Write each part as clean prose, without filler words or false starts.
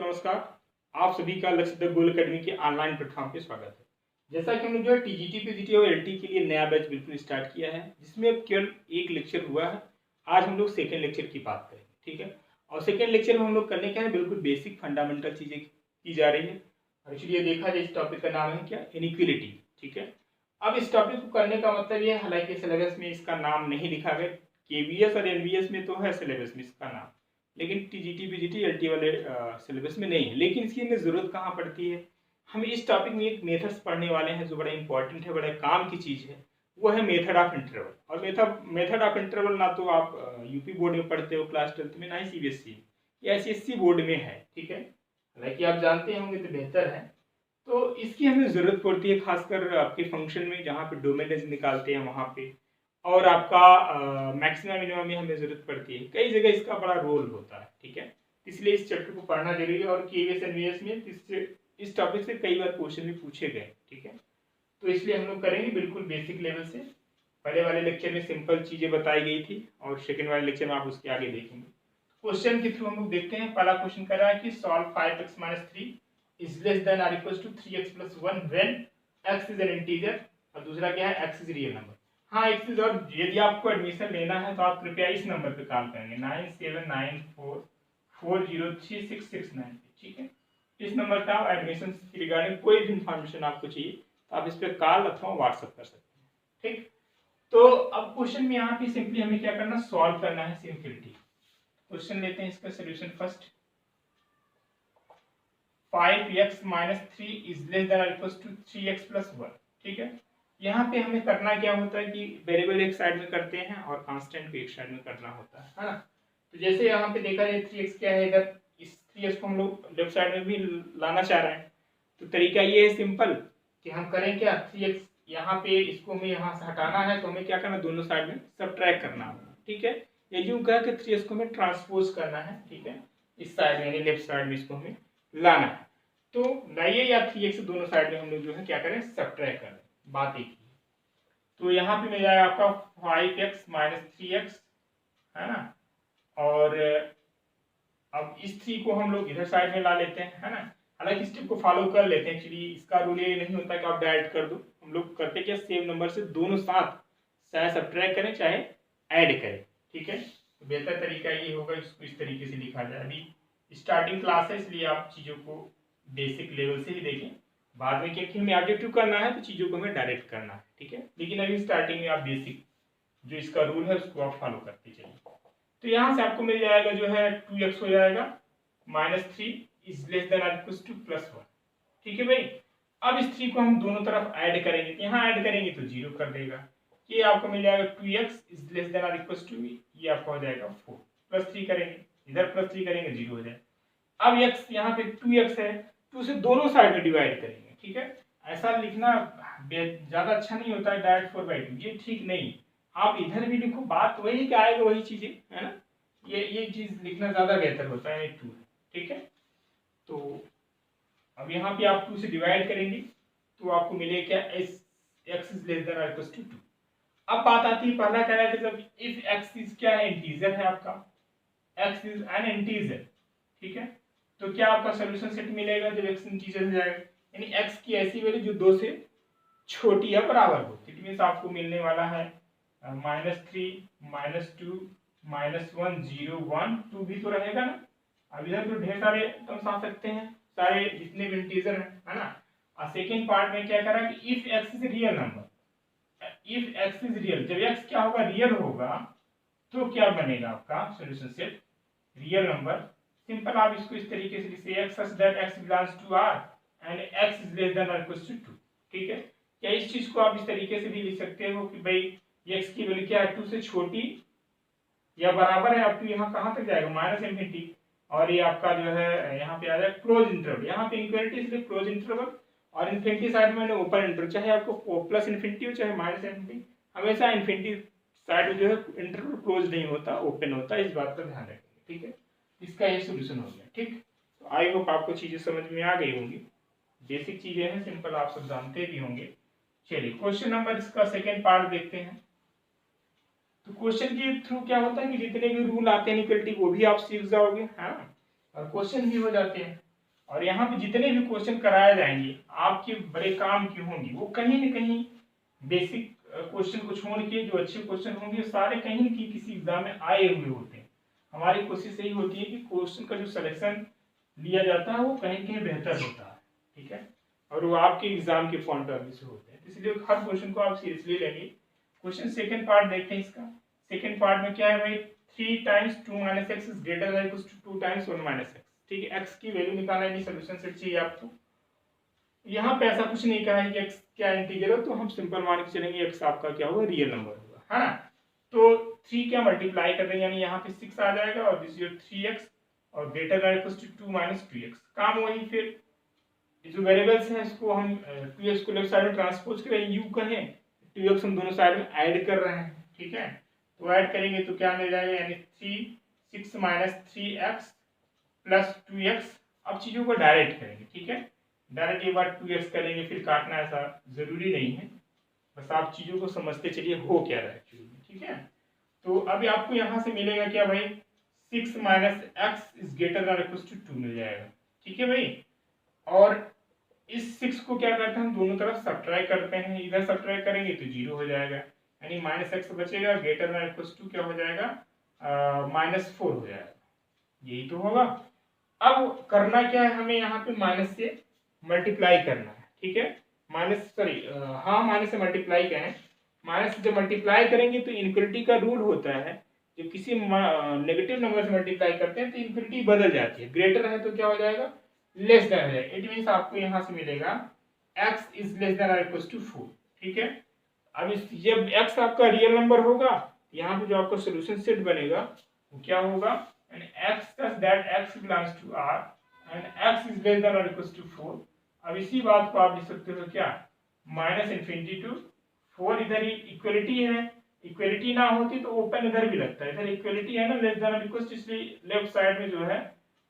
नमस्कार। आप सभी का लक्ष्य द गोल अकेडमी के ऑनलाइन प्लेटफॉर्म पे स्वागत है। जैसा कि हमने जो है टीजीटी, पीजीटी और एलटी के लिए नया बैच बिल्कुल स्टार्ट किया है, जिसमें अब केवल एक लेक्चर हुआ है। आज हम लोग सेकेंड लेक्चर की बात करेंगे, ठीक है। और सेकेंड लेक्चर में हम लोग करने क्या है, बिल्कुल बेसिक फंडामेंटल चीजें की जा रही है। और इसलिए देखा जाए इस टॉपिक का नाम है क्या, इनइक्वालिटी, ठीक है। अब इस टॉपिक को करने का मतलब ये, हालांकि सिलेबस में इसका नाम नहीं लिखा गया, केवीएस और एनवीएस में तो है सिलेबस में इसका नाम, लेकिन टीजीटी पीजीटी एलटी वाले सिलेबस में नहीं है। लेकिन इसकी हमें ज़रूरत कहाँ पड़ती है, हम इस टॉपिक में एक मेथड्स पढ़ने वाले हैं जो बड़ा इंपॉर्टेंट है, बड़ा काम की चीज़ है। वो है मेथड ऑफ इंटरवल। और मेथड ऑफ इंटरवल ना तो आप यूपी बोर्ड में पढ़ते हो क्लास 12th में, ना ही सीबीएसई या एसएससी बोर्ड में है, ठीक है। हालांकि आप जानते होंगे तो बेहतर है। तो इसकी हमें ज़रूरत पड़ती है, खासकर आपके फंक्शन में जहाँ पे डोमेन निकालते हैं वहाँ पे, और आपका मैक्सिमम मिनिमम में हमें जरूरत पड़ती है। कई जगह इसका बड़ा रोल होता है, ठीक है। इसलिए इस चैप्टर को पढ़ना जरूरी है। और केवीएस एनवीएस में इस टॉपिक से कई बार क्वेश्चन भी पूछे गए, ठीक है। तो इसलिए हम लोग करेंगे बिल्कुल बेसिक लेवल से। पहले वाले लेक्चर में सिंपल चीजें बताई गई थी और सेकेंड वाले लेक्चर में आप उसके आगे देखेंगे। क्वेश्चन के थ्रू हम लोग देखते हैं। पहला क्वेश्चन कर रहा है कि solve 5x - 3 is less than और equal to 3x + 1 when x is an integer, और दूसरा क्या है, x इज रियल नंबर। हाँ, एक चीज और, यदि आपको एडमिशन लेना है तो आप कृपया इस नंबर पे कॉल करेंगे 9794403669, ठीक है। इस नंबर पे आप एडमिशन की रिगार्डिंग कोई भी इंफॉर्मेशन आपको चाहिए तो आप इस पे कॉल अथवा व्हाट्सएप कर सकते हैं, ठीक। तो अब क्वेश्चन में यहाँ पे सिंपली हमें क्या करना, सॉल्व करना है सिंपलिटी। क्वेश्चन लेते हैं, इसका solution first. 5x - 3 is less than और इक्वल टू 3x + 1, ठीक है। यहाँ पे हमें करना क्या होता है कि वेरिएबल एक साइड में करते हैं और कांस्टेंट को एक साइड में करना होता है ना। तो जैसे यहाँ पे देखा जाए 3x क्या है, इधर इस 3x को हम लोग लेफ्ट साइड में भी लाना चाह रहे हैं। तो तरीका ये है सिंपल कि हम करें क्या, 3x यहाँ पे इसको हमें यहाँ से हटाना है, तो हमें क्या करना, दोनों साइड में सबट्रैक्ट करना होगा, ठीक है। ये यूं कह के 3x को हमें ट्रांसपोज करना है, ठीक है। इस साइड में यानी लेफ्ट साइड में इसको हमें लाना है। तो लाइए या 3x दोनों साइड में हम लोग जो है क्या करें, सबट्रैक्ट करें, बात एक ही। तो यहाँ पे मिल जाएगा आपका 5x - 3x, है ना। और अब इस 3 को हम लोग इधर साइड में ला लेते हैं, है ना। हालांकि स्टेप को फॉलो कर लेते हैं, एक्चुअली इसका रूल ये नहीं होता कि आप डायरेक्ट कर दो। हम लोग करते क्या, सेम नंबर से दोनों साथ चाहे सबट्रैक्ट करें चाहे ऐड करें, ठीक है। तो बेहतर तरीका ये होगा, इसको इस तरीके से लिखा जाए। अभी स्टार्टिंग क्लास है, इसलिए आप चीज़ों को बेसिक लेवल से ही देखें। बाद में क्योंकि हमें ऑब्जेक्टिव करना है तो चीज़ों को हमें डायरेक्ट करना है, ठीक है। लेकिन अभी स्टार्टिंग में आप बेसिक जो इसका रूल है उसको आप फॉलो करते चलिए। तो यहाँ से आपको मिल जाएगा जो है 2x हो जाएगा -3 इज लेस देन और इक्वल टू +1, ठीक है भाई। अब इस 3 को हम दोनों तरफ ऐड करेंगे, यहाँ ऐड करेंगे तो 0 कर देगा। ये आपको मिल जाएगा 2x इज लेस देन और इक्वल टू, ये आपका हो जाएगा 4, +3 करेंगे, इधर +3 करेंगे 0 हो जाए। अब x यहाँ पे 2x है, 2 से दोनों साइड में डिवाइड करेंगे, ठीक है। ऐसा लिखना ज्यादा अच्छा नहीं होता है डायरेक्ट 4/2, ये ठीक नहीं। आप इधर भी लिखो, बात वही क्या आएगा, वही चीजें, है ना। ये चीज लिखना ज्यादा बेहतर होता है, 2, ठीक है। तो अब यहाँ पे आप 2 से डिवाइड करेंगे तो आपको मिलेगा क्या, x इज लेस देन और इक्वल टू 2। अब बात आती है, पहला कह रहा है जब इफ x इज क्या है, इंटीजर है आपका, x इज एन इंटीजर, ठीक है। तो क्या आपका सोल्यूशन सेट मिलेगा जब x इंटीजर हो जाएगा, यानी x की ऐसी वैल्यू जो 2 से छोटी या बराबर हो। इट मींस आपको मिलने वाला है -3 -2 -1 0 1 2 भी तो रहेगा ना। अब इधर तो ढेर सारे टर्म्स आ सकते हैं, सारे जितने भी इंटीजर हैं, है ना। और सेकेंड पार्ट में क्या करा कि if x is real number, if x is real, जब x क्या होगा, रियल होगा, तो क्या बनेगा आपका solution set, real number. Simple आप इसको इस तरीके से लिखते हैं, x such that x belongs to R and x is less than or equal to 2, ठीक है। क्या इस चीज को आप इस तरीके से भी लिख सकते हो कि भाई x की वैल्यू क्या है, 2 से छोटी या बराबर है, अप टू यहाँ कहाँ तक जाएगा, -∞, और ये आपका जो है यहाँ पे आ जाएगा क्लोज इंटरवल। यहाँ पे इक्वलिटी इसलिए क्लोज इंटरवल, और इन्फिनिटी साइड में ओपन इंटरवल, चाहे आपको +∞ हो चाहे -∞, हमेशा इन्फिनिटी साइड में जो है इंटरवल क्लोज नहीं होता, ओपन होता है। इस बात का ध्यान रखेंगे, ठीक है। इसका ये सोल्यूशन हो गया, ठीक। तो आई होप आपको चीजें समझ में आ गई होंगी, बेसिक चीजें हैं, सिंपल आप सब जानते भी होंगे। चलिए क्वेश्चन नंबर इसका सेकेंड पार्ट देखते हैं। तो क्वेश्चन के थ्रू क्या होता है कि जितने भी रूल आते हैं इक्वलिटी वो भी आप सीख जाओगे, हाँ, और क्वेश्चन भी हो जाते हैं। और यहाँ पे जितने भी क्वेश्चन कराए जाएंगे आपके बड़े काम की होंगी, वो कहीं न कहीं बेसिक क्वेश्चन को छोड़ के जो अच्छे क्वेश्चन होंगे सारे कहीं न कहीं किसी एग्जाम में आए हुए होते हैं। हमारी कोशिश यही होती है कि क्वेश्चन का जो सिलेक्शन लिया जाता है वो कहीं न कहीं बेहतर होता है, ठीक है, और वो आपके एग्जाम के पॉइंट ऑफ व्यू से होते हैं, इसलिए हर क्वेश्चन को आप सीरियसली लेंगे। क्वेश्चन सेकंड पार्ट देखते हैं इसका। सेकंड पार्ट में क्या है भाई, 3 times 2 minus x is greater than equal to 2 times 1 minus x, ठीक है। एक्स की वैल्यू निकालना है, सोल्यूशन सेट चाहिए आपको। यहाँ पे ऐसा कुछ नहीं कहा है कि एक्स क्या इंटीजर हो, तो हम सिंपल मान के चलेंगे एक्स आपका क्या होगा, रियल नंबर होगा, है ना। तो 3 क्या मल्टीप्लाई कर देंगे, यानी यहाँ पे 6 आ जाएगा और दिस योर 3x और greater than equal to 2 minus 2x। काम वही, फिर जो वेरिएबल्स हैं इसको हम 2x को लेफ्ट साइड में ट्रांसपोज करें, u कहें, 2x हम दोनों साइड में ऐड कर रहे हैं, ठीक है। तो ऐड करेंगे तो क्या मिल जाएगा, यानी 6 माइनस 3x प्लस 2x। अब चीज़ों को डायरेक्ट करेंगे, ठीक है, डायरेक्ट एक बार 2x करेंगे फिर काटना ऐसा जरूरी नहीं है, बस आप चीज़ों को समझते चलिए हो क्या रहा है एक्चुअली में, ठीक है। तो अभी आपको यहाँ से मिलेगा क्या भाई, 6 minus x is greater than equal to 2 मिल जाएगा, ठीक है भाई। और इस 6 को क्या करते हैं हम दोनों तरफ सब्ट्रैक्ट करते हैं, इधर सब्ट्रैक्ट करेंगे तो 0 हो जाएगा, यानी माइनस एक्स बचेगा, ग्रेटर देन इक्वल टू क्या हो जाएगा, -4 हो जाएगा, यही तो होगा। अब करना क्या है, हमें यहाँ पे माइनस से मल्टीप्लाई करना है, ठीक है, माइनस से मल्टीप्लाई करें। माइनस से जब मल्टीप्लाई करेंगे तो इनफिनिटी का रूल होता है, जब किसी नेगेटिव नंबर से मल्टीप्लाई करते हैं तो इनफिनिटी बदल जाती है, ग्रेटर है तो क्या हो जाएगा, लेस देन है। इट मीन्स आपको यहाँ से मिलेगा x इज लेस देन और इक्वल टू 4, ठीक है। अब जब x आपका रियल नंबर होगा, यहाँ पे जो आपका सोल्यूशन सेट बनेगा वो क्या होगा, and x such that x belongs to R and x is less than or equals to 4। अब इसी बात को आप लिख सकते हो क्या, माइनस इन्फिनिटी टू 4, इधर इक्वलिटी है, इक्वलिटी ना होती तो ओपन इधर भी लगता है, इधर इक्वलिटी है ना, लेस देन और इक्वल टू, इसलिए लेफ्ट साइड में जो है,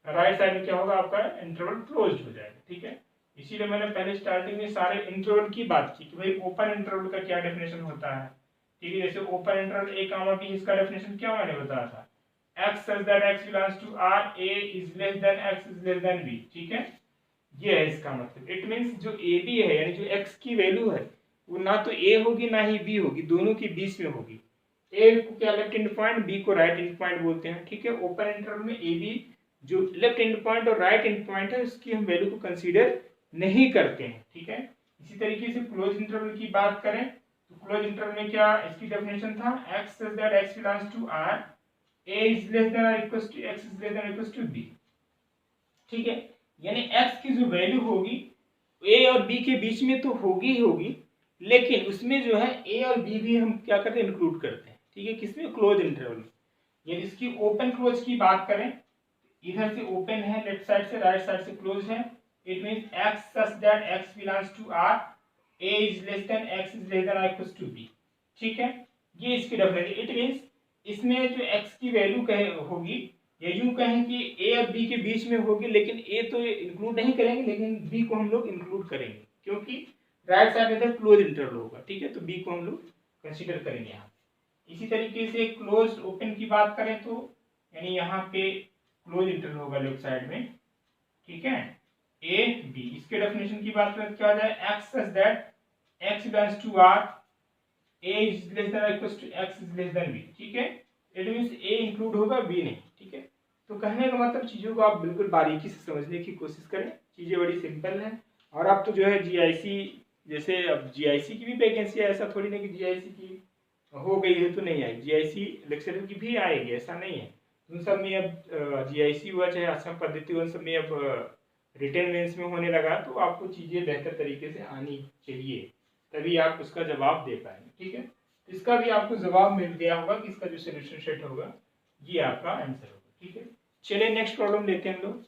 राइट साइड में क्या होगा आपका इंटरवल क्लोज्ड हो जाएगा, ठीक है। इसीलिए मैंने पहले स्टार्टिंग में सारे इंटरवल की बात की कि भाई ओपन इंटरवल का क्या डेफिनेशन होता है, ठीक है। जैसे open interval a comma b, इसका डेफिनेशन क्या मैंने बताया था, x such that x belongs to R, a is less than x is less than b, ठीक है। ये है इसका मतलब, इट मींस जो ए बी है, यानी जो x की वैल्यू है वो ना तो a होगी ना ही b होगी, दोनों के बीच में होगी। a को क्या लेफ्ट एंड पॉइंट, b को राइट एंड पॉइंट बोलते हैं, ठीक है। ओपन इंटरवल में a b जो लेफ्ट एंड पॉइंट और राइट एंड पॉइंट है उसकी हम वैल्यू को कंसीडर नहीं करते हैं, ठीक है। इसी तरीके से क्लोज इंटरवल की बात करें तो क्लोज इंटरवल में क्या इसकी डेफिनेशन था, x such that x belongs to R, a is less than or equals to x is less than or equals to b, ठीक है। यानी x की जो वैल्यू होगी a और b के बीच में तो होगी ही होगी, लेकिन उसमें जो है a और b भी हम क्या करते हैं, इंक्लूड करते हैं, ठीक है, किसमें, क्लोज इंटरवल में। यदि इसकी ओपन क्लोज की बात करें, इधर से ओपन है लेफ्ट साइड से, राइट साइड से क्लोज है, it means x such that x belongs to R, a is less than x is less than or equals to b, ठीक है। ये इसकी डेफिनेशन, इट मींस इसमें जो x की वैल्यू कहे होगी, या यूं कहें कि a और b के बीच में होगी, लेकिन a तो इंक्लूड नहीं करेंगे, लेकिन b को हम लोग इंक्लूड करेंगे, क्योंकि राइट साइड में इधर क्लोज इंटरवल होगा, ठीक है, तो b को हम लोग कंसीडर करेंगे यहाँ। इसी तरीके से क्लोज ओपन की बात करें तो यानी यहाँ पे क्लोज इंटरवल होगा लेफ्ट साइड में, ठीक है, a b। इसके डेफिनेशन की बात करें तो क्या हो जाए, x such that x belongs to R, a is less than or equals to x is less than b, ठीक है। इट मींस a इंक्लूड होगा b नहीं, ठीक है। तो कहने का मतलब चीज़ों को आप बिल्कुल बारीकी से समझने की कोशिश करें, चीज़ें बड़ी सिंपल हैं। और अब तो जो है जीआईसी, जैसे अब जीआईसी की भी वैकेंसी है, ऐसा थोड़ी नहीं कि जीआईसी की हो गई है तो नहीं आई, जीआईसी लेक्चरर की भी आएगी, ऐसा नहीं है। उन सब में अब जीआईसी हुआ चाहे असम पद्धति, उन सब में अब रिटन मेंस में होने लगा, तो आपको चीज़ें बेहतर तरीके से आनी चाहिए, तभी आप उसका जवाब दे पाएंगे, ठीक है। इसका भी आपको जवाब मिल गया होगा कि इसका जो सोल्यूशन सेट होगा ये आपका आंसर होगा, ठीक है। चलिए नेक्स्ट प्रॉब्लम लेते हैं हम लोग।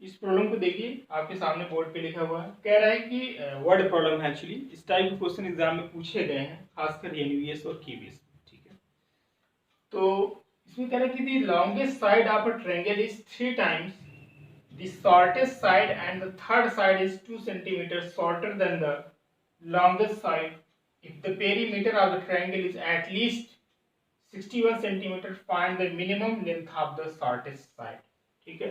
इस प्रॉब्लम को देखिए, आपके सामने बोर्ड पे लिखा हुआ है, कह रहा है कि वर्ड प्रॉब्लम है एक्चुअली, इस टाइप के क्वेश्चन एग्जाम में पूछे गए हैं, खासकर एनवीएस और केवीएस, ठीक है। तो इसमें कह रहा है कि the longest side of a triangle is 3 times the shortest side and the third side is 2 centimeters shorter than the longest side. If the perimeter of the triangle is at least 61 centimeters, find the minimum length of the shortest side. ठीक है।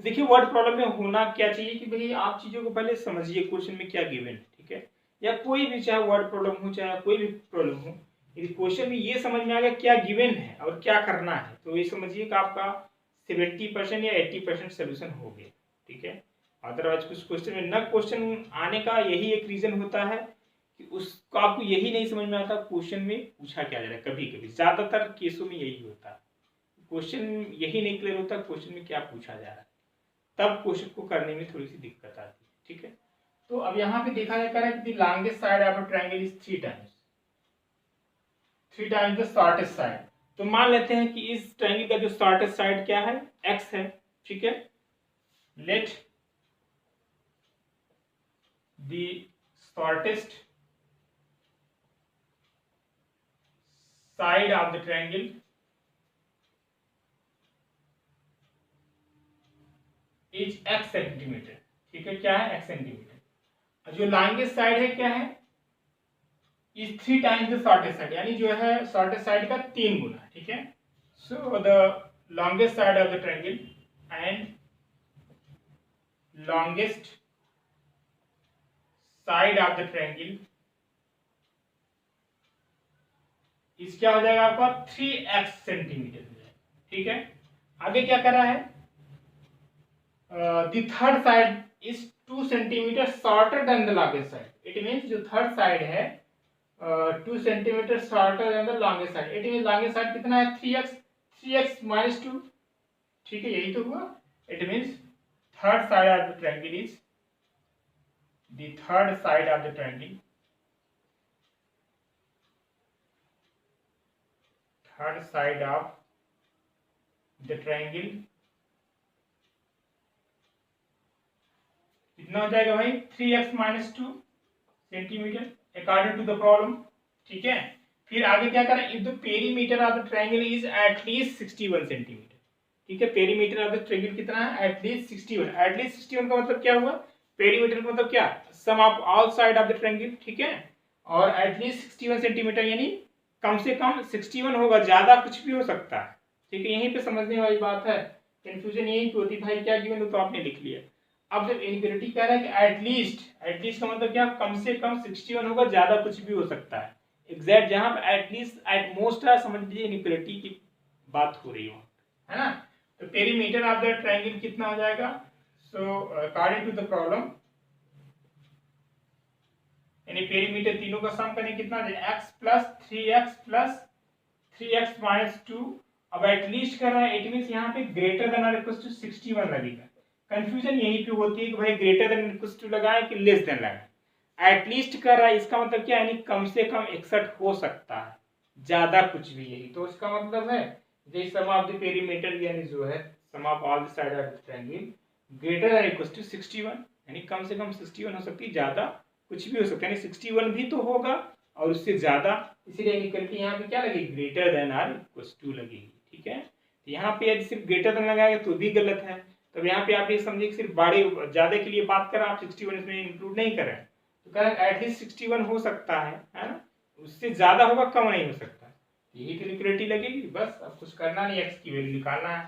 देखिए word problem में होना क्या चाहिए कि भाई आप चीजों को पहले समझिए क्वेश्चन में क्या गिवन है, ठीक है, या कोई भी चाहे वर्ड प्रॉब्लम हो चाहे कोई भी प्रॉब्लम हो, यदि क्वेश्चन में ये समझ में आ गया क्या गिवन है और क्या करना है तो ये समझिए कि आपका 70% या 80% सोल्यूशन हो गया, ठीक है। अदरवाइज कुछ क्वेश्चन में न क्वेश्चन आने का यही एक रीजन होता है कि उसको आपको यही नहीं समझ में आता क्वेश्चन में पूछा क्या जा रहा है। कभी कभी ज्यादातर केसों में यही होता है, क्वेश्चन यही नहीं क्लियर होता क्वेश्चन में क्या पूछा जा रहा है, तब क्वेश्चन को करने में थोड़ी सी दिक्कत आती है, ठीक है। तो अब यहाँ पे देखा जा रहा है कि the longest side of a triangle is 3 times the shortest side. तो मान लेते हैं कि इस ट्रायंगल का जो शॉर्टेस्ट साइड क्या है, x है, ठीक है। Let the shortest side of the triangle is x centimetre, ठीक है, क्या है x सेंटीमीटर। जो लॉन्गेस्ट साइड है क्या है, is 3 times the shortest side, यानी जो है शॉर्टेस्ट साइड का 3 गुना, ठीक है। So the longest side of the triangle and longest side of the triangle इस क्या हो जाएगा आपका 3x सेंटीमीटर हो जाएगा, ठीक है। आगे क्या कर रहा है, the third side is 2 centimetre shorter than the longest side. It means जो थर्ड साइड है 2 centimetre shorter than the longest side. It means longest side कितना है 3x माइनस 2, ठीक है, यही तो हुआ। It means third side of the triangle is the third side of the triangle, third side of the triangle कितना हो जाएगा भाई 3x minus 2 centimetre according to the problem, ठीक है। फिर आगे क्या करें, if the perimeter of the triangle is at least 61 centimetre, ठीक है। पेरीमीटर ऑफ द ट्रायंगल कितना है, एटलीस्ट 61। एटलीस्ट 61 का मतलब क्या हुआ, पेरीमीटर का मतलब क्या, sum of all side of the triangle, ठीक है। और एटलीस्ट 61 सेंटीमीटर यानी कम से कम 61 होगा, ज्यादा कुछ भी हो सकता है, ठीक है। यहीं पे समझने वाली बात है, कंफ्यूजन यही होती है भाई क्या गिवन हो तो आपने लिख लिया। अब जब इनक्वालिटी कह रहा है कि एटलीस्ट का मतलब क्या, कम से कम 61 होगा, ज्यादा कुछ भी हो सकता है। एग्जैक्ट जहां पे एटलीस्ट एट मोस्ट है, समझ लीजिए इनक्वालिटी की बात हो रही है ना। तो पेरीमीटर ऑफ द ट्रायंगल कितना हो जाएगा, so according to the problem यानी पेरीमीटर तीनों का सम करने कितना है, x plus 3x plus 3x minus 2। अब एटलीस्ट कर रहा है, इट मींस यहाँ पे ग्रेटर देन और इक्वल टू 61 लगेगा। कंफ्यूजन यहीं पे होती है कि भाई ग्रेटर देन इक्वल टू लगाए कि लेस देन लगाए। एटलीस्ट कर रहा है इसका मतलब क्या है, यानी कम से कम 61 हो सकता है, ज्यादा कुछ भी, यही तो इसका मतलब है। जैसे सम ऑफ द पेरीमीटर यानी जो है sum of all the side of the triangle greater than equal to 61, यानी कम से कम 61 हो सकती है, ज्यादा कुछ भी हो सकता है, यानी 61 भी तो होगा और उससे ज्यादा, इसीलिए इक्वलिटी यहाँ पे क्या लगेगी, ग्रेटर देन और इक्वल टू लगेगी, ठीक है। तो यहाँ पे यदि सिर्फ ग्रेटर देन लगाएगा तो भी गलत है। तो यहाँ पे आप ये समझिए कि सिर्फ बड़े ज्यादा के लिए बात करें, आप 61 इसमें इंक्लूड नहीं करें, तो कह रहे एटलीस्ट 61 हो सकता है ना, उससे ज्यादा होगा, कम नहीं हो सकता। यही तो इक्वलिटी लगेगी, बस अब कुछ करना नहीं, x की वैल्यू निकालना है।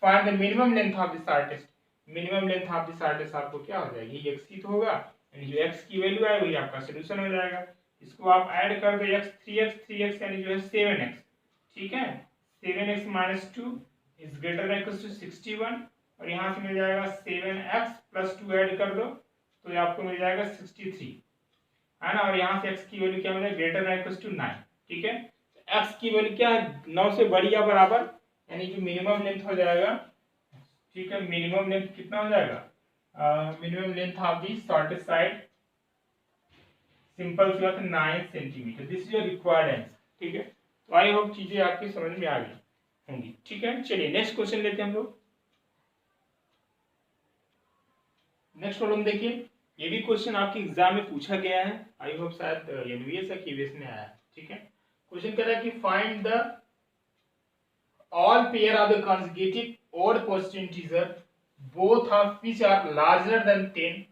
Find the minimum length of the shortest, minimum length of the shortest आपको क्या हो जाएगी, x ही तो होगा, यानी जो x की वैल्यू है वही आपका सॉल्यूशन हो जाएगा। इसको आप ऐड कर दो, x 3x यानी जो है 7x, ठीक है। 7x minus 2 is greater than equal to 61, और यहाँ से मिल जाएगा 7x प्लस 2 ऐड कर दो तो ये आपको मिल जाएगा 63, है ना। और यहाँ से x की वैल्यू क्या मिल जाएगा, ग्रेटर देन इक्वल टू 9, ठीक है। x की वैल्यू क्या है, 9 से बड़ी या बराबर, यानी जो मिनिमम लेंथ हो जाएगा, ठीक है। मिनिमम लेंथ कितना हो जाएगा, minimum length of the shortest side simple सी बात है 9 centimetre, this is your required answer, ठीक है। तो आई होप चीजें आपकी समझ में आ गई होंगी, ठीक है। चलिए नेक्स्ट क्वेश्चन लेते हैं हम लोग। नेक्स्ट प्रॉब्लम देखिए, ये भी क्वेश्चन आपके एग्जाम में पूछा गया है, आई होप शायद एमबीएस या केवीएस में आया है, ठीक है। क्वेश्चन कह रहा है कि find the all pair of the consecutive odd positive integer both of which are larger than 10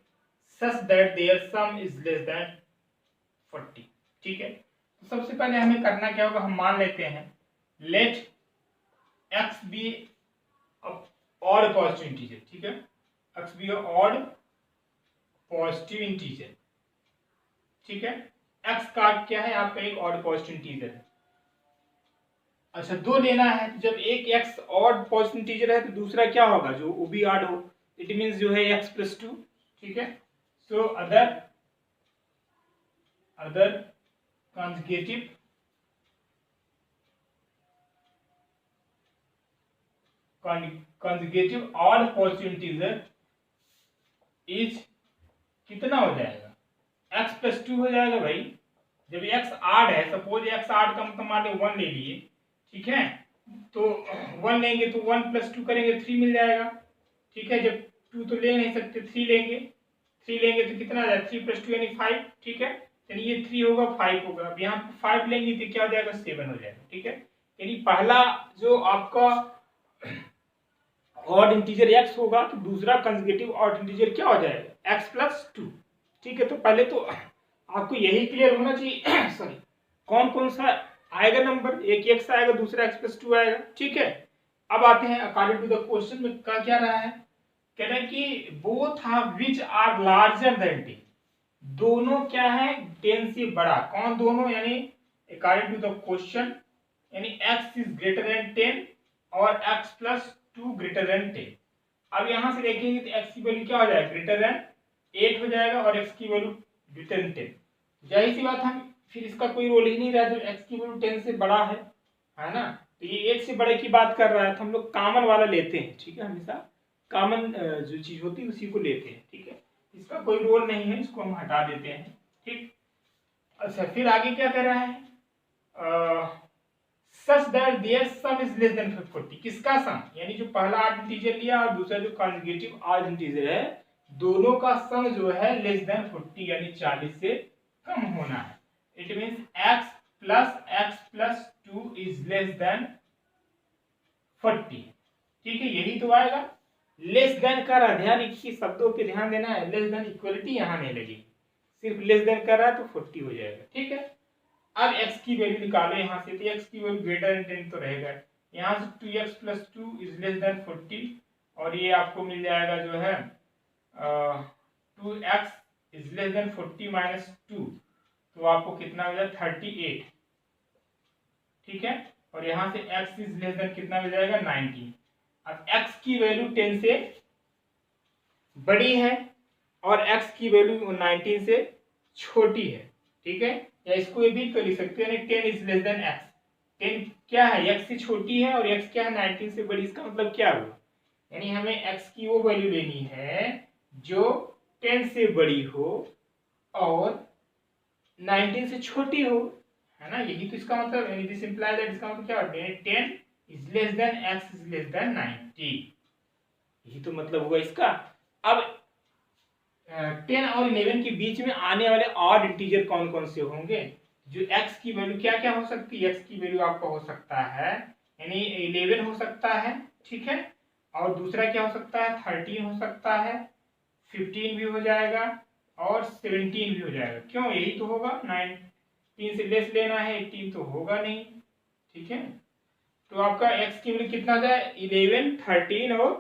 such that their sum is less than 40, ठीक है। तो सबसे पहले हमें करना क्या होगा, हम मान लेते हैं let x be odd positive integer, ठीक है, x be odd positive integer, ठीक है। x का क्या है आपका एक ऑड पॉजिटिव इंटीजर है। अच्छा, दो लेना है तो जब एक x ऑड पॉजिटिव इंटीजर है तो दूसरा क्या होगा जो वो भी ऑड हो, इट मींस जो है x प्लस 2, ठीक है। So other conjugative odd positive integer is कितना हो जाएगा, x प्लस 2 हो जाएगा भाई। जब x आड है, सपोज x आड का मतलब मान लो 1 ले लिए, ठीक है, तो 1 लेंगे तो 1 प्लस 2 करेंगे 3 मिल जाएगा, ठीक है। जब 2 तो ले नहीं सकते, 3 लेंगे, 3 लेंगे तो कितना आ जाएगा, 3 प्लस 2 यानी 5, ठीक है। यानी ये 3 होगा 5 होगा, अब यहाँ 5 लेंगे तो क्या हो जाएगा 7 हो जाएगा, ठीक है। यानी पहला जो आपका ऑड इंटीजर x होगा तो दूसरा कंजुगेटिव ऑड इंटीजर क्या हो जाएगा x प्लस 2, ठीक है। तो पहले तो आपको यही क्लियर होना चाहिए सॉरी, कौन कौन सा आएगा नंबर, एक x आएगा, दूसरा x प्लस 2 आएगा, ठीक है। अब आते हैं अकॉर्डिंग टू द क्वेश्चन में क्या रहा है, कह रहे हैं कि both have which are larger than 10, दोनों क्या है 10 से बड़ा, कौन दोनों, यानी अकॉर्डिंग टू द क्वेश्चन, यानी x इज ग्रेटर देन 10 और x प्लस 2 ग्रेटर देन 10। अब यहां से देखेंगे तो x की वैल्यू क्या हो जाएगा, ग्रेटर देन 8 हो जाएगा और x की वैल्यू ग्रेटर देन 10। जाहिर सी बात, हम फिर इसका कोई रोल ही नहीं रहा, जो x की वैल्यू 10 से बड़ा है ना, तो ये 8 से बड़े की बात कर रहा है, तो हम लोग कॉमन वाला लेते हैं, ठीक है। हमेशा कॉमन जो चीज होती है उसी को लेते हैं, ठीक है। इसका कोई रोल नहीं है, इसको हम हटा देते हैं, ठीक। अच्छा, फिर आगे क्या कर रहा है, such that their sum is less than 40, किसका सम, यानी जो पहला ऑड इंटीजर लिया और दूसरा जो कंजुगेटिव ऑड इंटीजर है, दोनों का सम जो है लेस देन 40 यानी 40 से कम होना है। It means x plus 2 is less than 40, ठीक है, यही तो आएगा। लेस देन कर रहा, ध्यान इसी शब्दों पे ध्यान देना है, लेस देन इक्वलिटी यहां नहीं लगेगी, सिर्फ लेस देन कर रहा है तो 40 हो जाएगा, ठीक है। अब x की वैल्यू निकालो यहाँ से, तो x की वैल्यू ग्रेटर देन 10 तो रहेगा, यहाँ से 2x plus 2 is less than 40 और ये आपको मिल जाएगा जो है 2x is less than 40 minus 2, तो आपको कितना हो जाएगा 38, ठीक है। और यहाँ से x इज लेस देन कितना मिल जाएगा 19। अब x की वैल्यू 10 से बड़ी है और x की वैल्यू 19 से छोटी है, ठीक है। या इसको ये भी तो लिख सकते हैं, 10 इज लेस देन x, 10 क्या है x से छोटी है और x क्या है 19 से बड़ी, इसका मतलब क्या हुआ, यानी हमें x की वो वैल्यू लेनी है जो 10 से बड़ी हो और 19 से छोटी हो, है ना, यही तो इसका मतलब, यानी दिस इंप्लाई दैट, इसका मतलब क्या है 10 is less then x is less then 90, यही तो मतलब हुआ इसका। अब 10 और 11 के बीच में आने वाले ऑड इंटीजर कौन कौन से होंगे, जो x की वैल्यू क्या क्या हो सकती है, x की वैल्यू आपका हो सकता है यानी 11 हो सकता है, ठीक है, और दूसरा क्या हो सकता है 13 हो सकता है, 15 भी हो जाएगा और 17 भी हो जाएगा, क्यों, यही तो होगा, 19 से लेस लेना है, 18 तो होगा नहीं, ठीक है। तो आपका x की वैल्यू कितना हो जाए 11, 13 और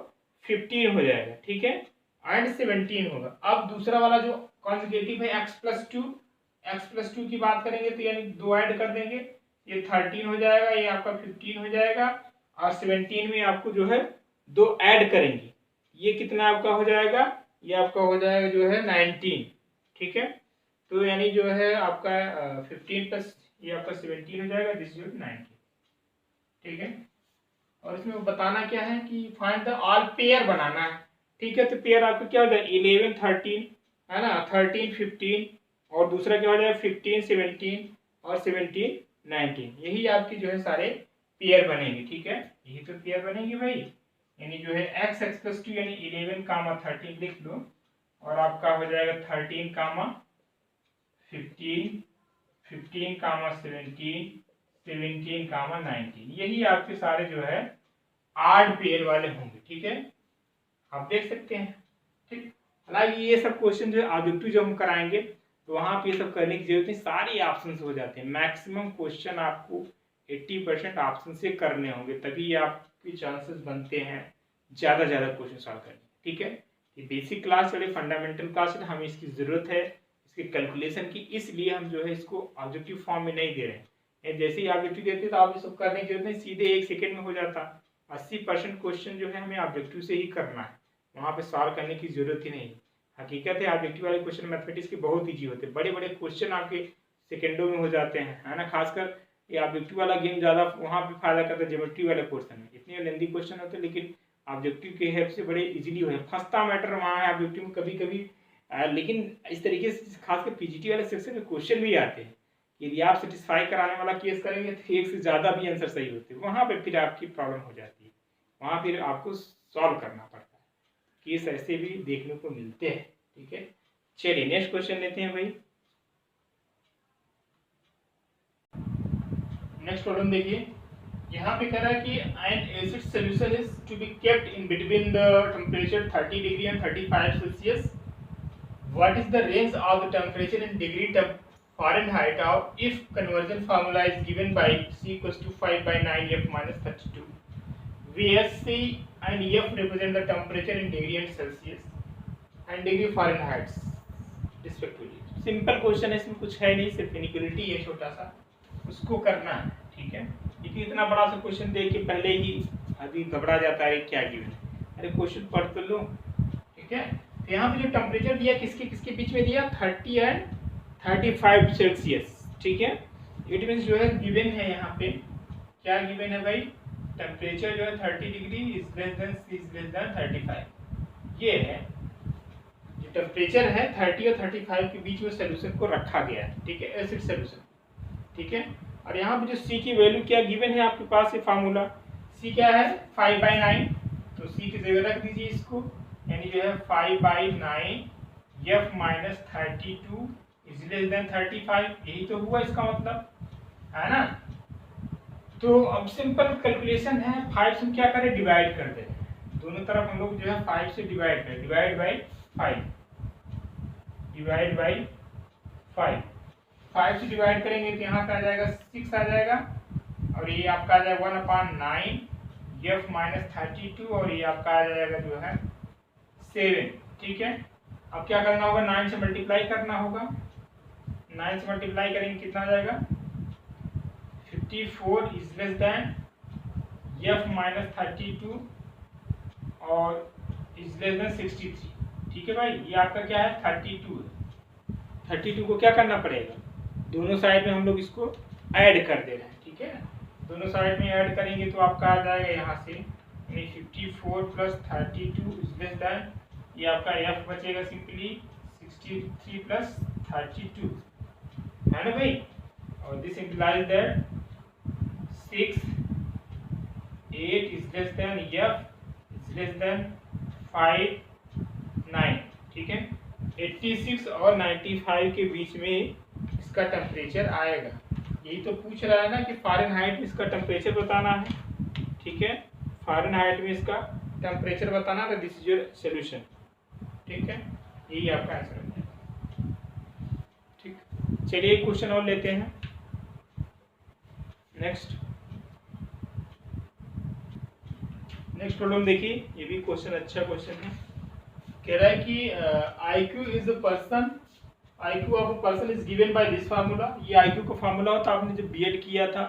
15 हो जाएगा, ठीक है, एंड 17 होगा। अब दूसरा वाला जो कॉन्जुगेटिव है x प्लस 2 की बात करेंगे तो यानी 2 ऐड कर देंगे, ये 13 हो जाएगा, ये आपका 15 हो जाएगा और 17 में आपको जो है 2 ऐड करेंगे, ये कितना आपका हो जाएगा, ये आपका हो जाएगा जो है 19, ठीक है। तो यानी जो है आपका 15 प्लस ये आपका 17 हो जाएगा, दिस इज 19, ठीक है। और इसमें बताना क्या है कि फाइंड द ऑल पेयर बनाना है, ठीक है। तो पेयर आपका क्या हो जाएगा 11 13 है ना, 13 15 और दूसरा क्या हो जाएगा 15 17 और 17 19, यही आपके जो है सारे पेयर बनेंगे, ठीक है, यही तो पेयर बनेंगे भाई। यानी जो है x प्लस 2 यानी 11 कामा 13 लिख लो और आपका हो जाएगा 13 कामा 15 15 कामा 17 17 कामा 19, यही आपके सारे जो है ऑड पेयर वाले होंगे, ठीक है, आप देख सकते हैं, ठीक। हालांकि ये सब क्वेश्चन जो है ऑब्जेक्टिव जो हम कराएंगे तो वहां पे ये सब करने की जरूरत नहीं, सारे ऑप्शन हो जाते हैं, मैक्सिमम क्वेश्चन आपको 80% ऑप्शन से करने होंगे, तभी आपके चांसेस बनते हैं ज़्यादा क्वेश्चन सॉल्व करने, ठीक है। ये बेसिक क्लास चले, फंडामेंटल क्लास चले, हमें इसकी ज़रूरत है इसके कैलकुलेशन की, इसलिए हम जो है इसको ऑब्जेक्टिव फॉर्म में नहीं दे रहे हैं। जैसे ही ऑब्जेक्टिव देते तो आप ये सब करने की जरूरत नहीं, सीधे 1 सेकेंड में हो जाता। 80% क्वेश्चन जो है हमें ऑब्जेक्टिव से ही करना है, वहाँ पे सॉल्व करने की जरूरत ही नहीं। हकीकत है ऑब्जेक्टिव वाले क्वेश्चन मैथमेटिक्स के बहुत ईजी होते हैं, बड़े बड़े क्वेश्चन आपके सेकेंडों में हो जाते हैं, है ना। खासकर ये ऑब्जेक्टिव वाला गेम ज़्यादा वहाँ पे फायदा करता है ज्योमेट्री वाले क्वेश्चन में, इतने लेंथी क्वेश्चन होते हैं लेकिन ऑब्जेक्टिव के हेल्प से बड़े इजीली हो, फंसता मैटर वहाँ है ऑब्जेक्टिव में कभी कभी। लेकिन इस तरीके से खासकर पीजीटी वाले सेक्शन में क्वेश्चन भी आते हैं, यदि आप सेटिस्फाई कराने वाला केस करेंगे तो एक से ज़्यादा भी आंसर सही होते हैं, वहाँ पे फिर आपकी प्रॉब्लम हो जाती है, वहाँ फिर आपको सॉल्व करना पड़ता है। केस ऐसे भी देखने को मिलते हैं, ठीक है। चलिए नेक्स्ट क्वेश्चन लेते हैं भाई। नेक्स्ट प्रॉब्लम देखिए, यहाँ पे कह रहा है कि an acid solution is to be kept in between the temperature 30 degree and 35 Celsius. What is the range of the temperature in degree Fahrenheit of if conversion formula is given by C equals to 5/9 F minus 32, where C and F represent the temperature in degree and Celsius and degree Fahrenheit respectively. Simple question है, इसमें कुछ है नहीं, सिर्फ inequality है छोटा सा, उसको करना है, ठीक है। लेकिन इतना बड़ा सा क्वेश्चन देख के पहले ही आदमी घबरा जाता है क्या गिवन है, अरे क्वेश्चन पढ़ तो लो, ठीक है। तो यहाँ पे जो टेम्परेचर दिया किसके किसके बीच में दिया, 30 एंड 35 सेल्सियस, ठीक है। इट मीन्स जो है गिवन है यहाँ पे, क्या गिवन है भाई, टेम्परेचर जो है 30 डिग्री इज लेस देन 35, ये है जो टेम्परेचर है 30 और 35 के बीच में सोल्यूशन को रखा गया है, ठीक है, एसिड सोल्यूशन, ठीक है। और यहाँ पे जो सी की वैल्यू क्या गिवन है आपके पास, ये फार्मूला सी क्या है 5/9, तो सी की जगह रख दीजिए इसको, यानी जो है 5/9 F minus 32 is less then 35, यही तो हुआ इसका मतलब, है ना। तो अब सिंपल कैलकुलेशन है, 5 से क्या करें डिवाइड कर दें, दोनों तरफ हम लोग जो है 5 से डिवाइड करें, डिवाइड बाई 5 5 से डिवाइड करेंगे तो यहाँ का आ जाएगा 6 आ जाएगा, और ये आपका आ जाएगा 1/9 F minus 32, और ये आपका आ जाएगा जो है 7, ठीक है। अब क्या करना होगा, 9 से मल्टीप्लाई करना होगा, 9 से मल्टीप्लाई करेंगे कितना आ जाएगा, 54 is less then F minus 32 और इज लेस देन 63, ठीक है भाई। ये आपका क्या है 32 है, 32 को क्या करना पड़ेगा, दोनों साइड में हम लोग इसको ऐड कर दे रहे हैं, ठीक है। दोनों साइड में ऐड करेंगे तो आपका आ जाएगा यहाँ से 54 प्लस 32 इज लेस देन, ये आपका F बचेगा सिंपली 63 प्लस 32, है ना भाई। और this implies that 6 8 is less then F is less then 5 9, ठीक है। 86 और 95 के बीच में इसका टेम्परेचर आएगा, यही तो पूछ रहा है ना कि फ़ारेनहाइट में इसका टेम्परेचर बताना है, ठीक है। फ़ारेनहाइट में इसका टेम्परेचर बताना है, दिस इज योर सोल्यूशन, ठीक है, यही आपका आंसर है, ठीक। चलिए एक क्वेश्चन और लेते हैं, नेक्स्ट प्रॉब्लम देखिए, ये भी क्वेश्चन अच्छा क्वेश्चन है। कह रहा है कि IQ is a person, IQ of a person is given by this formula. ये IQ का फार्मूला होता है, आपने जब बीएड किया था,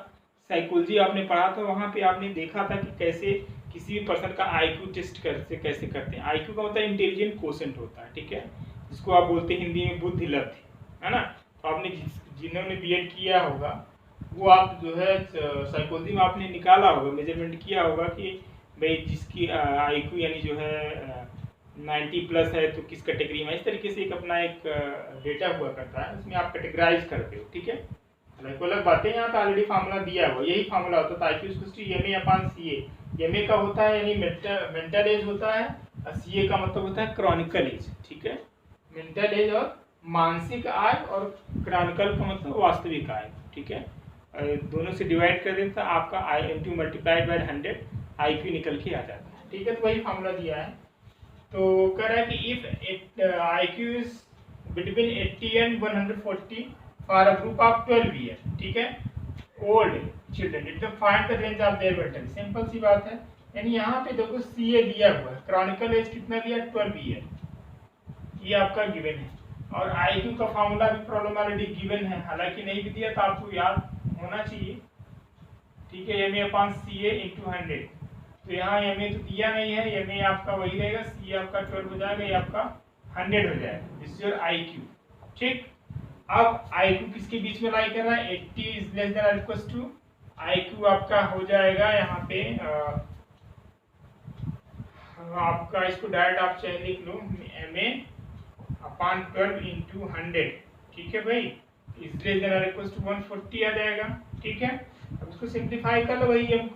साइकोलॉजी आपने पढ़ा था, वहाँ पे आपने देखा था कि कैसे किसी भी पर्सन का IQ टेस्ट कैसे करते हैं। IQ का मतलब इंटेलिजेंट क्वोशेंट होता है, ठीक है, जिसको आप बोलते हैं हिंदी में बुद्धि लब्धि, है ना। तो आपने जिन्होंने बीएड किया होगा वो आप जो है साइकोलॉजी में आपने निकाला होगा, मेजरमेंट किया होगा कि भाई जिसकी IQ यानी जो है 90 प्लस है तो किस कैटेगरी में, इस तरीके से एक अपना एक डेटा हुआ करता है, उसमें आप कैटेगराइज करते हो, ठीक है। अलग अलग बातें यहाँ पे ऑलरेडी फार्मूला दिया हुआ, यही फार्मूला होता है IQ MA/CA। MA का होता है यानी मेंटल एज होता है, और CA का मतलब होता है क्रॉनिकल एज, ठीक है। मेंटल एज और मानसिक आय, और क्रॉनिकल का मतलब वास्तविक आय, ठीक है। दोनों से डिवाइड कर दें तो आपका IQ मल्टीप्लाइड बाय 100 IQ निकल के आ जाता है, ठीक है। तो वही फार्मूला दिया है। तो कह रहा है कि if IQ is between 80 and 140 for a group of 12 year, ठीक है, old children, it find the range of their mental. Simple सी बात है, यानी यहाँ पे देखो CA दिया हुआ है, क्रॉनिकल एज कितना दिया 12 ईयर, ये आपका गिवन है। और IQ का फॉर्मूला भी प्रॉब्लम ऑलरेडी गिवन है, हालांकि नहीं भी दिया तो आपको याद होना चाहिए, ठीक है। MA/CA × 100, तो यहाँ MA तो दिया नहीं है, MA आपका वही रहेगा, CA आपका 12 हो जाएगा, ये आपका 100 हो जाएगा। दिस इज योर IQ, ठीक। अब IQ किसके बीच में लाई कर रहा है, 80 इज लेस देन और इक्वल टू, IQ आपका हो जाएगा यहाँ पे आपका, इसको डायरेक्ट आप चाहे लिख लो, MA/12 × 100, ठीक है भाई, इज लेस देन और इक्वल टू 140 आ जाएगा, ठीक है। अब इसको सिंप्लीफाई कर लो भाई, m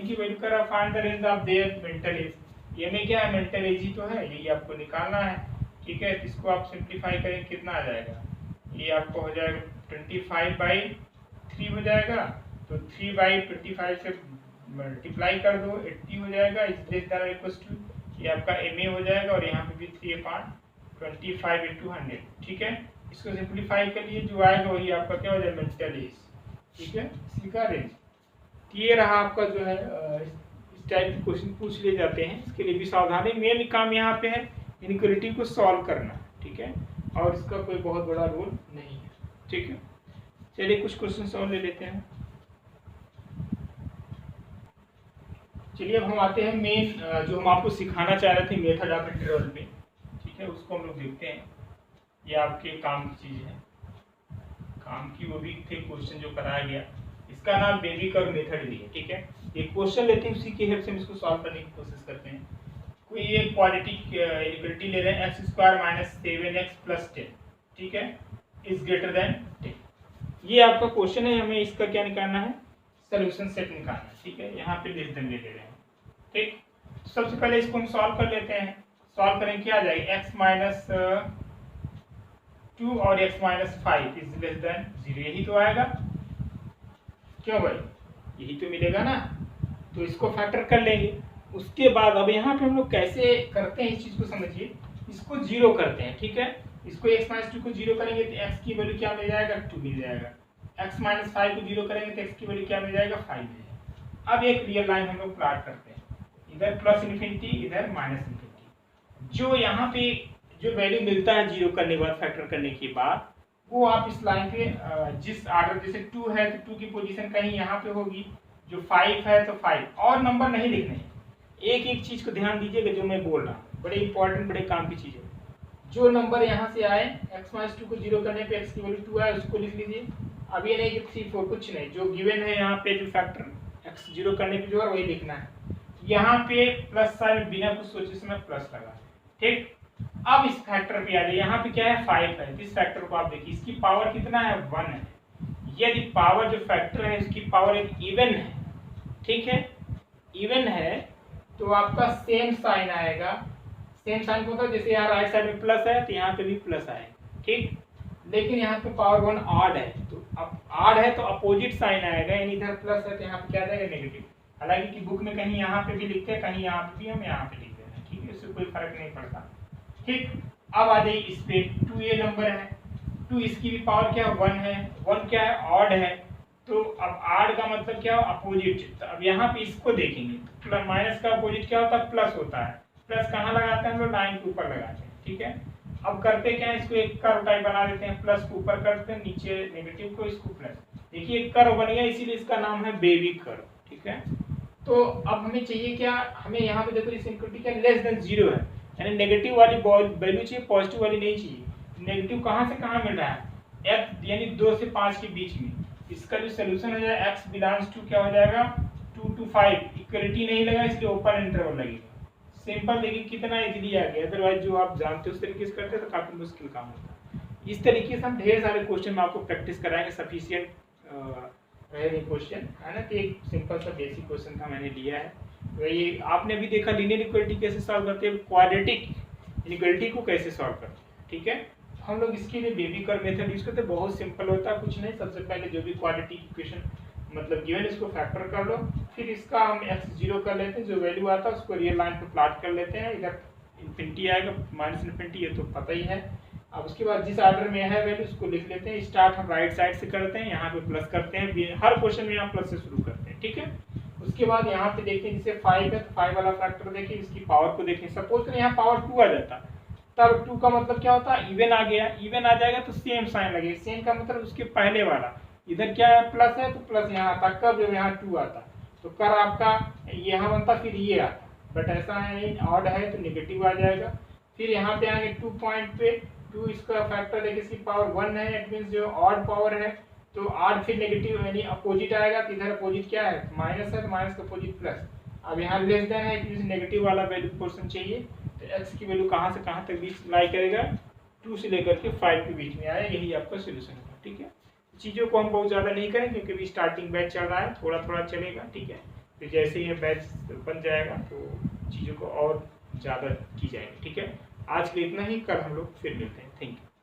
की वैल्यू करा, find the range of their mental as. ये में क्या है, मेंटल एज ही तो है, यही आपको निकालना है, ठीक है। इसको आप सिंप्लीफाई करें कितना आ जाएगा, ये आपको हो जाएगा 25/3 हो जाएगा, तो 3/25 से मल्टीप्लाई कर दो, 80 हो जाएगा, इज लेस देन और इक्वल टू, ये आपका MA हो जाएगा, और यहाँ पे भी 3/25 × 100, ठीक है। इसको सिंप्लीफाई कर लिए, जो आएगा वही आपका क्या हो जाएगा, मेंटल एज, ठीक है, इसी का रेंज। ये रहा आपका जो है, इस टाइप के क्वेश्चन पूछ लिए जाते हैं, इसके लिए भी सावधानी। मेन काम यहाँ पे है इनइक्वालिटी को सॉल्व करना, ठीक है, और इसका कोई बहुत बड़ा रोल नहीं है, ठीक है। चलिए कुछ क्वेश्चन और ले लेते हैं। चलिए अब हम आते हैं मेन, जो हम आपको सिखाना चाह रहे थे मेथड ऑफ इंटरवल में, ठीक है, उसको हम लोग देखते हैं। ये आपके काम की चीज है, काम की वो भी थे क्वेश्चन जो कराया गया, इसका नाम बेबी कर्व मेथड भी है, ठीक है। ये क्वेश्चन लेते हैं, उसी की हेल्प से हम इसको सॉल्व करने की कोशिश करते हैं। कोई एक क्वाड्रेटिक इक्वालिटी ले रहे हैं, x² - 7x + 10, ठीक है, इज ग्रेटर देन 10। ये आपका क्वेश्चन है, हमें इसका क्या निकालना है, सोल्यूशन सेट निकालना है, ठीक है। यहाँ पे लेस देन ले ले रहे हैं, ठीक। सबसे पहले इसको हम सॉल्व कर लेते हैं। सॉल्व करें क्या आ जाएगा, x - 2 और x - 5 इज लेस देन 0, यही तो आएगा, क्यों भाई, यही तो मिलेगा ना। तो इसको फैक्टर कर लेंगे। उसके बाद अब यहाँ पे हम लोग कैसे करते हैं, इस चीज को समझिए। इसको 0 करते हैं, ठीक है। इसको x - 2 को 0 करेंगे तो x की वैल्यू क्या मिल जाएगा, 2 मिल जाएगा। x - 5 को 0 करेंगे तो x की वैल्यू क्या मिल जाएगा, 5 मिल जाएगा। अब एक रियल लाइन हम लोग प्लॉट करते हैं, इधर +∞, इधर -∞। जो यहाँ पे जो वैल्यू मिलता है 0 करने के बाद, फैक्टर करने के बाद, वो आप इस लाइन पे जिस आर्डर, जैसे 2 है तो 2 की पोजीशन कहीं यहाँ पे होगी, जो 5 है तो 5, और नंबर नहीं लिखने हैं। एक एक चीज को ध्यान दीजिएगा जो मैं बोल रहा हूँ, बड़े इंपॉर्टेंट, बड़े काम की चीज है। जो नंबर यहाँ से आए, x - 2 को 0 करने पे x की वैल्यू 2 आए, उसको लिख लीजिए। अब ये नहीं कि 3 4 कुछ नहीं, जो गिवन है यहाँ पे जो फैक्टर x 0 करने पे जो है वही लिखना है। यहाँ पे प्लस साइन बिना कुछ सोचे समय प्लस लगा, ठीक। अब इस फैक्टर पे आ जाए, यहाँ पे क्या है 5 है, इस फैक्टर को आप देखिए, इसकी पावर कितना है 1 है। यदि पावर जो फैक्टर है इसकी पावर एक इवन है, ठीक है, इवन है, तो आपका सेम साइन आएगा। सेम साइन होता है, जैसे यहाँ राइट साइड में प्लस है तो यहाँ पे भी प्लस आएगा, ठीक। लेकिन यहाँ पे पावर 1 ऑड है, तो अब ऑड है तो अपोजिट साइन आएगा, यानी इधर प्लस है तो यहाँ पे क्या आएगा, नेगेटिव। हालांकि कि बुक में कहीं यहाँ पे भी लिखते हैं, कहीं यहाँ पे भी, हम यहाँ पे लिख देते हैं, ठीक है, इससे कोई फर्क नहीं पड़ता, ठीक। अब आ जाइए इस पे, 2 ये नंबर है, 2 इसकी भी पावर क्या है 1 है, 1 क्या है ऑड है, तो अब ऑड का मतलब क्या है, अपोजिट। तो अब यहाँ पे इसको देखेंगे, प्लस माइनस का अपोजिट क्या होता है, प्लस होता है। प्लस कहाँ लगाते हैं हम लोग, लाइन के ऊपर लगाते हैं, ठीक है। अब करते क्या है, इसको एक कर्व टाइप बना देते हैं, प्लस को ऊपर करते हैं, नीचे नेगेटिव को, इसको प्लस। देखिए कर्व बन गया, इसीलिए इसका नाम है बेबी कर्व, ठीक है। तो अब हमें चाहिए क्या, हमें यहाँ पे देखो इस इक्वलिटी क्या लेस देन 0 है, यानी नेगेटिव वाली वैल्यू चाहिए, पॉजिटिव वाली नहीं चाहिए। नेगेटिव कहाँ से कहाँ मिल रहा है, x यानी 2 से 5 के बीच में। इसका जो सोल्यूशन हो जाएगा x बिलोंग्स टू क्या हो जाएगा 2 to 5, इक्वलिटी नहीं लगा इसलिए ओपन इंटरवल लगेगा। सिंपल, देखिए कितना इजीली आ गया, अदरवाइज जो आप जानते हो उस तरीके से करते तो काफी मुश्किल काम होता है। इस तरीके से हम ढेर सारे क्वेश्चन में आपको प्रैक्टिस कराएंगे, सफिशिएंट रहेंगे क्वेश्चन, है ना। तो एक सिंपल सा बेसिक क्वेश्चन था, मैंने लिया है। वही आपने भी देखा लीनियर इक्वालिटी कैसे सॉल्व करते हैं, क्वाड्रेटिक इनइक्वालिटी को कैसे सॉल्व करते हैं, ठीक है। हम लोग इसके लिए बेबी कर्व मेथड यूज करते हैं, बहुत सिंपल होता है, कुछ नहीं। सबसे पहले जो भी क्वाड्रेटिक इक्वेशन मतलब गिवन, इसको फैक्टर कर लो, फिर इसका हम x 0 कर लेते हैं, जो वैल्यू आता है उसको रियल लाइन पे प्लॉट कर लेते हैं। इधर इन्फिनिटी आएगा, -∞, ये तो पता ही है। अब उसके बाद जिस ऑर्डर में है वैल्यू उसको लिख लेते हैं। स्टार्ट हम राइट साइड से करते हैं, यहाँ पे प्लस करते हैं, हर क्वेश्चन में यहाँ प्लस से शुरू करते हैं, ठीक है। उसके बाद यहाँ पे देखें जैसे 5 है तो 5 वाला फैक्टर देखें, इसकी पावर को देखें। सपोज करें यहाँ पावर 2 आ जाता, तब 2 का मतलब क्या होता है, इवन आ गया। इवन आ जाएगा तो सेम साइन लगेगा। सेम का मतलब उसके पहले वाला इधर क्या है, प्लस है तो प्लस यहाँ आता, कब जब यहाँ 2 आता तो कर आपका यहाँ बनता, फिर ये आता। बट ऐसा है ऑड है तो नेगेटिव आ जाएगा। फिर यहाँ पे आएंगे 2 पॉइंट पे, 2 इसका फैक्टर है, इसकी पावर 1 है, इट मींस जो ऑड पावर है तो ऑड फिर नेगेटिव यानी अपोजिट आएगा। तो इधर अपोजिट क्या है, माइनस है तो माइनस का अपोजिट प्लस। अब यहाँ लेस देन है, इट मींस नेगेटिव वाला वैल्यू पोर्शन चाहिए। तो x की वैल्यू कहाँ से कहाँ तक बीच लाई करेगा, 2 से लेकर के 5 के बीच में आया। यही आपका सोल्यूशन होगा। ठीक है, चीज़ों को हम बहुत ज़्यादा नहीं करें क्योंकि अभी स्टार्टिंग बैच चल रहा है, थोड़ा थोड़ा चलेगा। ठीक है, तो जैसे ही ये बैच बन जाएगा तो चीज़ों को और ज़्यादा की जाएगी। ठीक है, आज के लिए इतना ही, कल हम लोग फिर मिलते हैं। Thank you.